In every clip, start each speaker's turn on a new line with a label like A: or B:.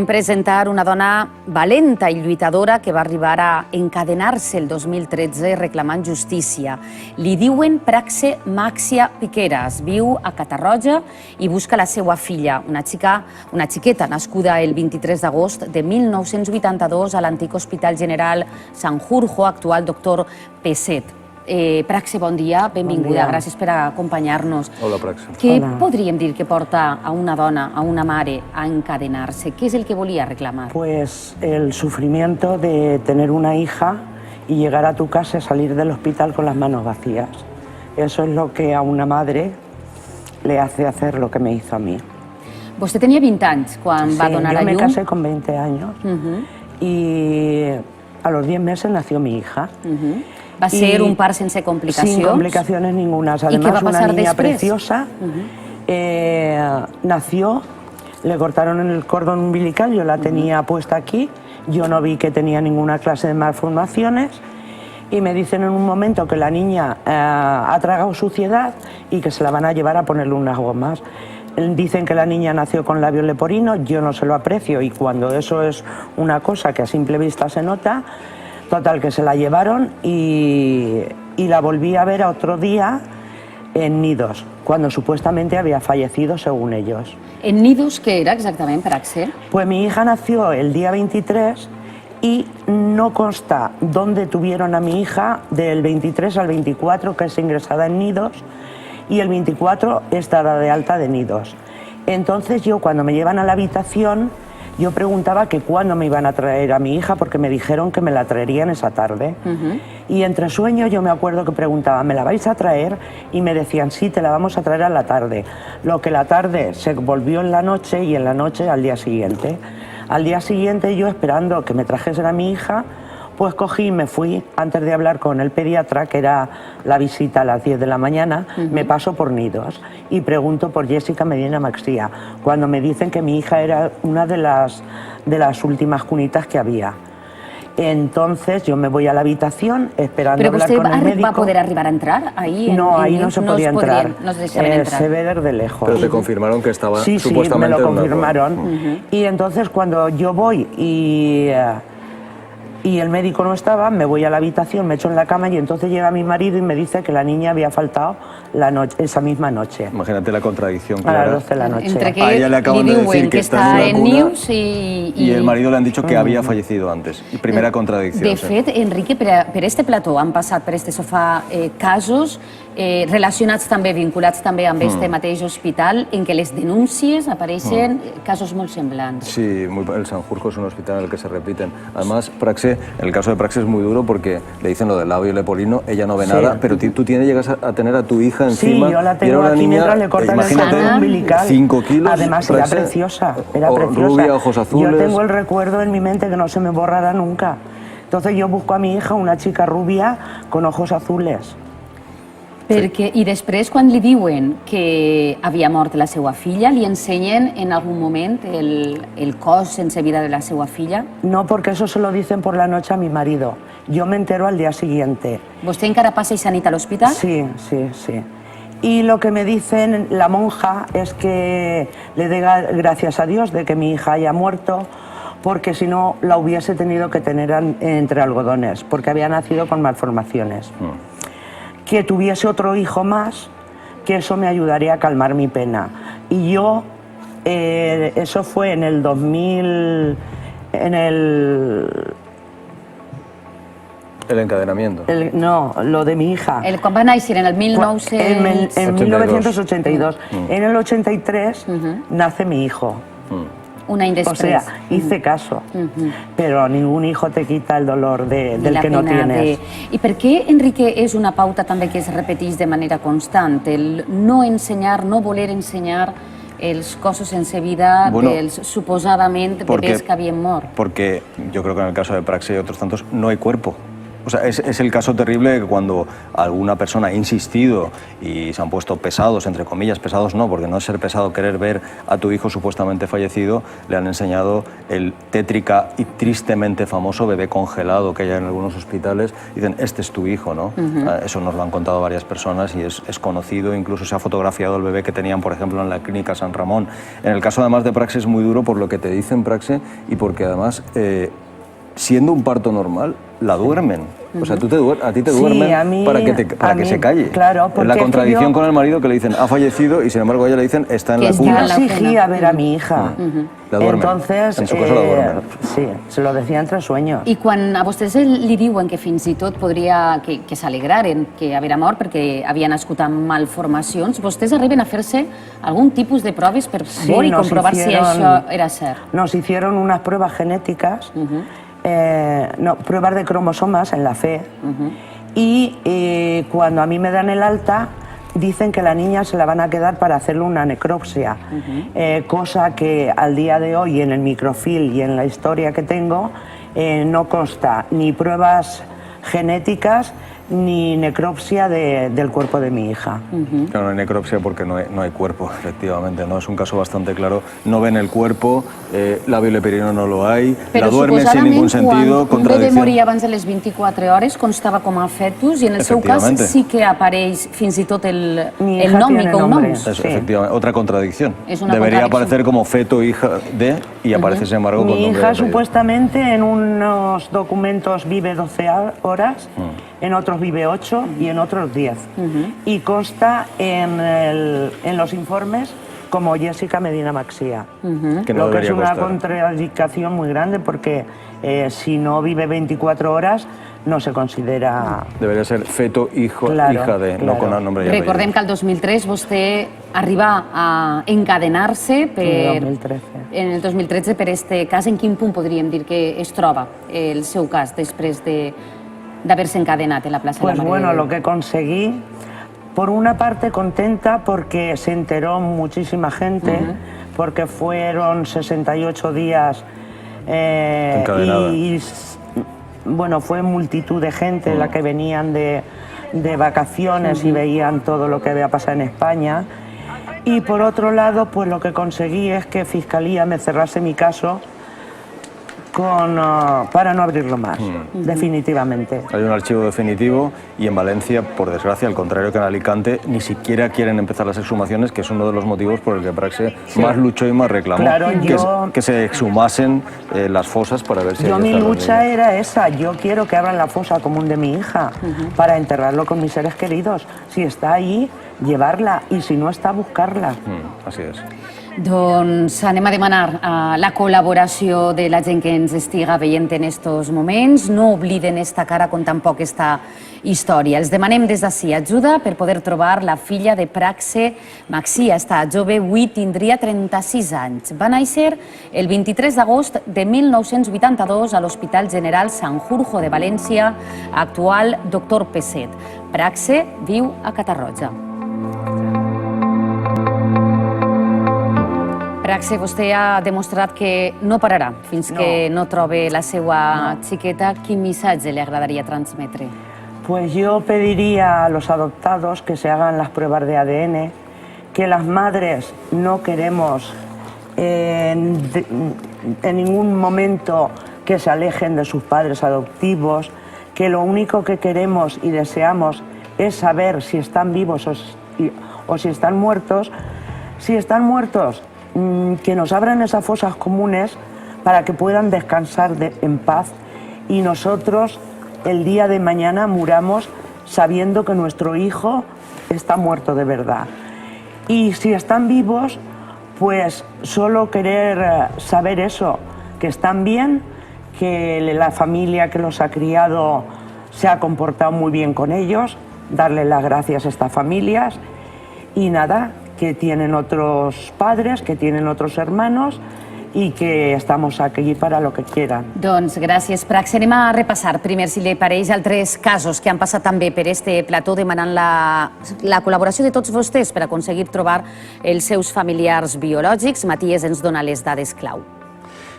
A: Presentar una dona valenta i lluitadora que va arribar a encadenar-se el 2013 reclamant justícia. Li diuen Praxe Maxia Piqueras. Viu a Catarroja i busca la seva filla, una xiqueta nascuda el 23 d'agost de 1982 a l'antic Hospital General Sanjurjo, actual doctor Peset. Praxe, bon dia, benvinguda, gràcies per acompanyar-nos.
B: Hola, Praxe.
A: Què podríem dir que porta a una dona, a una mare, a encadenar-se? ¿Qué es el que volía reclamar?
C: Pues el sufrimiento de tener una hija y llegar a tu casa y salir del hospital con las manos vacías. Eso es lo que a una madre le hace hacer lo que me hizo a mí.
A: Vostè tenia 20 anys quan va donar a llum?
C: Yo me casé con 20 años y a los 10 meses nació mi hija.
A: Va ser un part sense complicacions?
C: Sin complicaciones ninguna. Además, una niña preciosa. Nació, le cortaron el cordón umbilical, yo la tenía puesta aquí, yo no vi que tenía ninguna clase de malformaciones y me dicen en un momento que la niña ha tragado suciedad y que se la van a llevar a ponerle unas gomas. Dicen que la niña nació con labio leporino, yo no se lo aprecio y cuando eso es una cosa que a simple vista se nota, total que se la llevaron y la volví a ver a otro día en Nidos, cuando supuestamente había fallecido según ellos.
A: ¿En Nidos qué era exactamente, Praxe?
C: Pues mi hija nació el día 23 y no consta dónde tuvieron a mi hija del 23 al 24, que es ingresada en Nidos, y el 24 estará de alta de Nidos. Entonces yo cuando me llevan a la habitación, yo preguntaba que cuándo me iban a traer a mi hija porque me dijeron que me la traerían esa tarde. Y entre sueños yo me acuerdo que preguntaba, ¿me la vais a traer? Y me decían, sí, te la vamos a traer a la tarde. Lo que la tarde se volvió en la noche y en la noche al día siguiente. Al día siguiente yo esperando que me trajesen a mi hija, pues cogí y me fui, antes de hablar con el pediatra, que era la visita a las 10 de la mañana, me paso por Nidos y pregunto por Jessica Medina Maxia, cuando me dicen que mi hija era una de las últimas cunitas que había. Entonces yo me voy a la habitación esperando hablar con el médico.
A: ¿Pero usted va a poder arribar a entrar ahí?
C: No, ahí no se podía entrar.
A: No se dejaban entrar.
C: Se ve desde lejos.
B: Pero te confirmaron que estaba
C: Sí,
B: supuestamente
C: me lo
B: en una
C: confirmaron. Y entonces cuando yo voy y el médico no estaba, me voy a la habitación, me echo en la cama y entonces llega mi marido y me dice que la niña había faltado esa misma noche.
B: Imagínate la contradicción.
C: A las 12 de la noche.
A: Entre que
B: a ella le acaban de decir que está en
A: News
B: y el marido le han dicho que había fallecido antes. Y primera contradicción.
A: De fet, Enrique, per este plató han passat per este sofà casos relacionats també, vinculats també amb este mateix hospital, en què les denúncies apareixen casos molt semblants.
B: Sí, el Sanjurjo es un hospital en el que se repiten. Además, Praxe, el caso de Praxe es muy duro porque le dicen lo del labio leporino, llena no ve nada, pero tú llegas a tener a tu hija encima.
C: Sí, yo la tengo aquí mientras le cortan el cordón umbilical.
B: 5 kilos.
C: Además, era preciosa,
B: Rubia, ojos azules.
C: Yo tengo el recuerdo en mi mente que no se me borrará nunca. Entonces yo busco a mi hija, una chica rubia con ojos azules.
A: I després, quan li diuen que havia mort la seva filla, li ensenyen en algun moment el cos sense vida de la seva filla?
C: No, porque eso se lo dicen por la noche a mi marido. Yo me entero al día siguiente.
A: ¿Vostè encara passa aquesta nit a l'hospital?
C: Sí. Y lo que me dicen la monja es que le dé gracias a Dios de que mi hija haya muerto, porque si no la hubiese tenido que tener entre algodones, porque había nacido con malformaciones. Que tuviese otro hijo más, que eso me ayudaría a calmar mi pena. Y yo, eso fue en el 2000,
B: El encadenamiento.
C: No, lo de mi hija.
A: Quan va néixer en el 1982.
C: En 1982. En el 83 nace mi hijo.
A: Un any després.
C: O sea, hice caso, pero ningún hijo te quita el dolor del que no tienes.
A: I per què, Enrique, és una pauta també que es repeteix de manera constant? El no ensenyar, no voler ensenyar els cossos sense vida dels suposadament bebès que havien mort.
B: Porque yo creo que en el caso de Praxe y otros tantos no hay cuerpo. O sea, es el caso terrible que cuando alguna persona ha insistido y se han puesto pesados, entre comillas, pesados no, porque no es ser pesado querer ver a tu hijo supuestamente fallecido, le han enseñado el tétrica y tristemente famoso bebé congelado que hay en algunos hospitales. Dicen, este es tu hijo, ¿no? Eso nos lo han contado varias personas y es conocido, incluso se ha fotografiado el bebé que tenían, por ejemplo, en la clínica San Ramón. En el caso además de Praxe es muy duro por lo que te dicen, Praxe, y porque además, siendo un parto normal, la duermen. O sea, a ti te duermen para que se calle.
C: Claro, porque
B: la contradicción con el marido que le dicen, ha fallecido, y sin embargo a ella le dicen, está en la cuna.
C: Yo exigía ver a mi hija.
B: La duermen.
C: Entonces,
B: en su caso la duermen.
C: Sí, se lo decía entre sueños.
A: I quan a vostès li diuen que fins i tot podria que s'alegraren que haver mort perquè havia nascut amb malformacions, vostès arriben a fer-se algun tipus de proves per por i comprovar si això era cert?
C: Nos hicieron unas pruebas genéticas, pruebas de cromosomas en la fe, y cuando a mí me dan el alta, dicen que la niña se la van a quedar para hacerle una necropsia, cosa que al día de hoy en el microfilm y en la historia que tengo no consta ni pruebas genéticas ni necropsia del cuerpo de mi hija.
B: Claro, no hay necropsia porque no hay cuerpo, efectivamente, ¿no? Es un caso bastante claro. No ven el cuerpo, labio leporino no lo hay, la duermen sin ningún sentido.
A: Però suposadament quan un bebè moria abans de les 24 hores constava com a fetus i en el seu cas sí que apareix fins i tot el nom i cognoms.
B: Efectivamente, otra contradicción.
A: Una
B: Debería aparecer como feto hija de y aparece sin embargo con nombre.
C: Mi hija supuestamente en unos documentos vive 12 horas, en otros vive 8 y en otros 10. Y consta en los informes como Jessica Medina Maxía.
B: Que no
C: lo que es una
B: costar.
C: contradicción muy grande porque si no vive 24 horas no se considera...
B: Debería ser feto, hijo, hija de, no con el nombre y apellido.
A: Recordem que el 2003 vostè arriba a encadenar-se en el 2013 per este cas. En quin punt podríem dir que es troba el seu cas després d'haver-se encadenat en la plaça de la Mare de Déu?
C: Bueno, lo que conseguí, por una parte contenta porque se enteró muchísima gente, porque fueron 68 días y bueno, fue multitud de gente la que venían de vacaciones y veían todo lo que había pasado en España. Y por otro lado, pues lo que conseguí es que Fiscalía me cerrase mi caso para no abrirlo más, definitivamente.
B: Hay un archivo definitivo y en Valencia, por desgracia, al contrario que en Alicante, ni siquiera quieren empezar las exhumaciones, que es uno de los motivos por el que Praxe más luchó y más reclamó, que se exhumasen las fosas para ver si...
C: Mi lucha era esa, yo quiero que abran la fosa común de mi hija para enterrarlo con mis seres queridos. Si está ahí, llevarla, y si no está, buscarla.
B: Así es.
A: Doncs anem a demanar la col·laboració de la gent que ens estiga veient en estos moments. No obliden esta cara com tampoc esta història. Els demanem des d'ací ajuda per poder trobar la filla de Praxe Maxía. Esta jove avui tindria 36 anys. Va néixer el 23 d'agost de 1982 a l'Hospital General Sanjurjo de València, actual Dr. Peset. Praxe viu a Catarroja. Praxe, vostè ha demostrat que no pararà fins que no trobe la seva xiqueta. Quin missatge le agradaria transmetre?
C: Pues yo pediría a los adoptados que se hagan las pruebas de ADN, que las madres no queremos en ningún momento que se alejen de sus padres adoptivos, que lo único que queremos y deseamos es saber si están vivos o si están muertos. Si están muertos, que nos abran esas fosas comunes para que puedan descansar en paz y nosotros el día de mañana muramos sabiendo que nuestro hijo está muerto de verdad. Y si están vivos, pues solo querer saber eso, que están bien, que la familia que los ha criado se ha comportado muy bien con ellos, darle las gracias a estas familias y nada, que tienen otros padres, que tienen otros hermanos i que estamos aquí para lo que quieran.
A: Doncs gràcies, Praxe. Anem a repassar primer, si li pareix, altres casos que han passat també per este plató demanant la col·laboració de tots vostès per aconseguir trobar els seus familiars biològics. Matías ens dona les dades clau.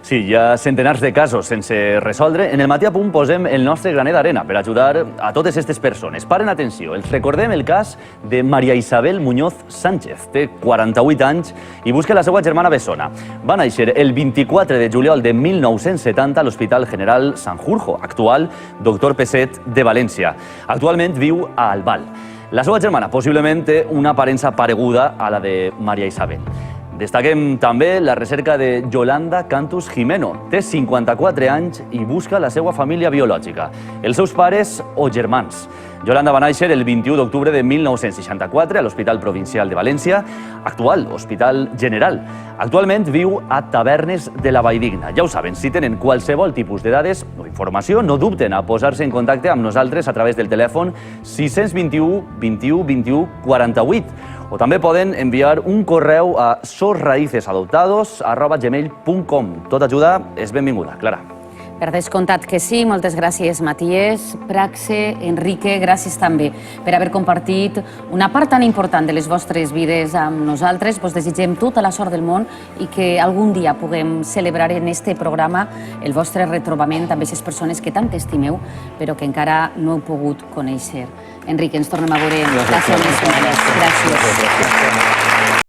D: Sí, hi ha centenars de casos sense resoldre. En el Matí a Punt posem el nostre graner d'arena per ajudar a totes aquestes persones. Paren atenció, els recordem el cas de María Isabel Muñoz Sánchez. Té 48 anys i busca la seva germana bessona. Va néixer el 24 de juliol de 1970 a l'Hospital General Sanjurjo, actual Doctor Peset de València. Actualment viu a Albal. La seva germana possiblement té una aparença pareguda a la de María Isabel. Destaquem també la recerca de Yolanda Cantus Jimeno. Té 54 anys i busca la seva família biològica, els seus pares o germans. Yolanda va néixer el 21 d'octubre de 1964 a l'Hospital Provincial de València, actual Hospital General. Actualment viu a Tavernes de la Valldigna. Ja ho saben, si tenen qualsevol tipus de dades o informació, no dubten a posar-se en contacte amb nosaltres a través del telèfon 621 21 21 48 o també poden enviar un correu a sosraicesadoptados@gmail.com. Tota ajuda és benvinguda, Clara.
A: Per descomptat que sí, moltes gràcies Matías, Praxe, Enrique, gràcies també per haver compartit una part tan important de les vostres vides amb nosaltres. Vos desitgem tota la sort del món i que algun dia puguem celebrar en este programa el vostre retrobament amb aquestes persones que tant estimeu però que encara no heu pogut conèixer. Enrique, ens tornem a veure la setmana. Gràcies.